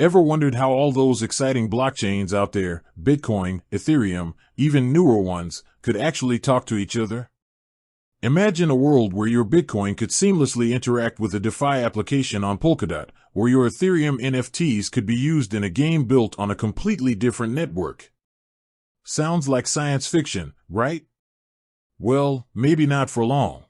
Ever wondered how all those exciting blockchains out there, Bitcoin, Ethereum, even newer ones, could actually talk to each other? Imagine a world where your Bitcoin could seamlessly interact with a DeFi application on Polkadot, or your Ethereum NFTs could be used in a game built on a completely different network. Sounds like science fiction, right? Well, maybe not for long.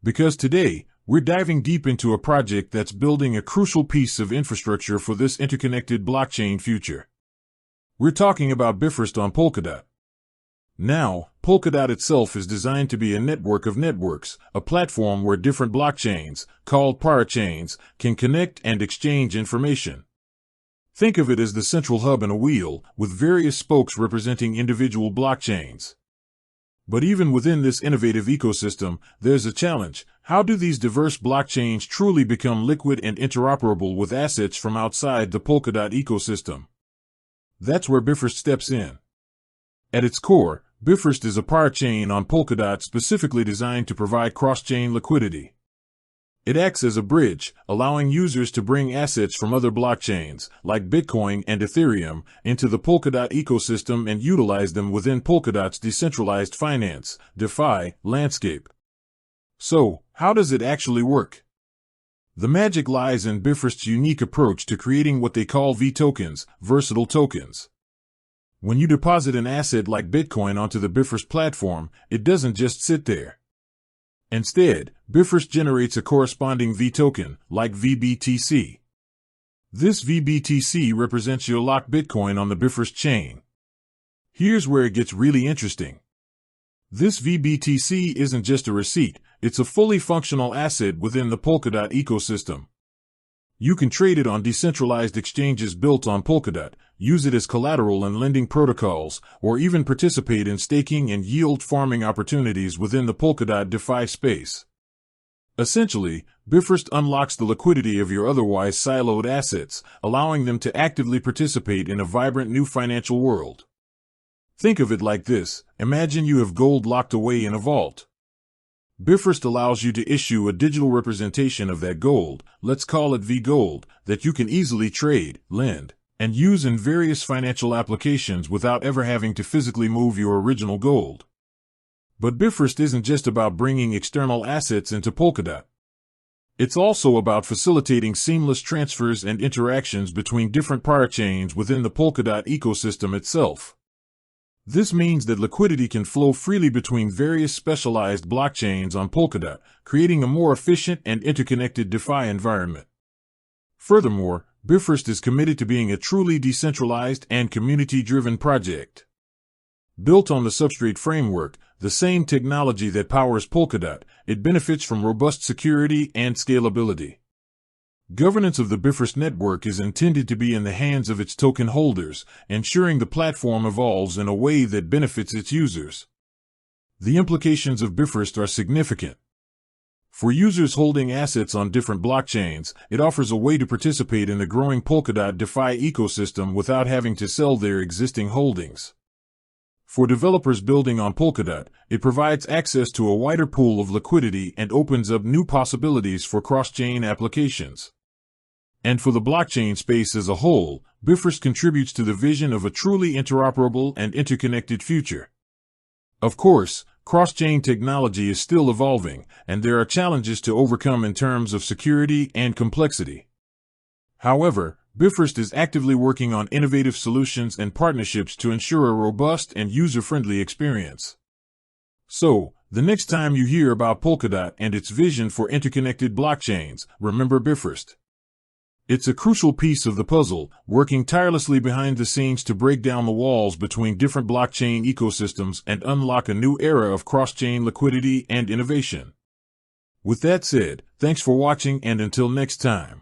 Because today, we're diving deep into a project that's building a crucial piece of infrastructure for this interconnected blockchain future. We're talking about Bifrost on Polkadot. Now, Polkadot itself is designed to be a network of networks, a platform where different blockchains, called parachains, can connect and exchange information. Think of it as the central hub in a wheel, with various spokes representing individual blockchains. But even within this innovative ecosystem, there's a challenge. How do these diverse blockchains truly become liquid and interoperable with assets from outside the Polkadot ecosystem? That's where Bifrost steps in. At its core, Bifrost is a parachain on Polkadot specifically designed to provide cross-chain liquidity. It acts as a bridge, allowing users to bring assets from other blockchains, like Bitcoin and Ethereum, into the Polkadot ecosystem and utilize them within Polkadot's decentralized finance, DeFi, landscape. So, how does it actually work? The magic lies in Bifrost's unique approach to creating what they call V-tokens, versatile tokens. When you deposit an asset like Bitcoin onto the Bifrost platform, it doesn't just sit there. Instead, Bifrost generates a corresponding V-token, like VBTC. This VBTC represents your locked Bitcoin on the Bifrost chain. Here's where it gets really interesting. This VBTC isn't just a receipt, it's a fully functional asset within the Polkadot ecosystem. You can trade it on decentralized exchanges built on Polkadot, use it as collateral in lending protocols, or even participate in staking and yield farming opportunities within the Polkadot DeFi space. Essentially, Bifrost unlocks the liquidity of your otherwise siloed assets, allowing them to actively participate in a vibrant new financial world. Think of it like this: imagine you have gold locked away in a vault. Bifrost allows you to issue a digital representation of that gold, let's call it V-Gold, that you can easily trade, lend, and use in various financial applications without ever having to physically move your original gold. But Bifrost isn't just about bringing external assets into Polkadot. It's also about facilitating seamless transfers and interactions between different parachains within the Polkadot ecosystem itself. This means that liquidity can flow freely between various specialized blockchains on Polkadot, creating a more efficient and interconnected DeFi environment. Furthermore, Bifrost is committed to being a truly decentralized and community-driven project. Built on the Substrate framework, the same technology that powers Polkadot, it benefits from robust security and scalability. Governance of the Bifrost network is intended to be in the hands of its token holders, ensuring the platform evolves in a way that benefits its users. The implications of Bifrost are significant. For users holding assets on different blockchains, it offers a way to participate in the growing Polkadot DeFi ecosystem without having to sell their existing holdings. For developers building on Polkadot, it provides access to a wider pool of liquidity and opens up new possibilities for cross-chain applications. And for the blockchain space as a whole, Bifrost contributes to the vision of a truly interoperable and interconnected future. Of course, cross-chain technology is still evolving, and there are challenges to overcome in terms of security and complexity. However, Bifrost is actively working on innovative solutions and partnerships to ensure a robust and user-friendly experience. So, the next time you hear about Polkadot and its vision for interconnected blockchains, remember Bifrost. It's a crucial piece of the puzzle, working tirelessly behind the scenes to break down the walls between different blockchain ecosystems and unlock a new era of cross-chain liquidity and innovation. With that said, thanks for watching, and until next time.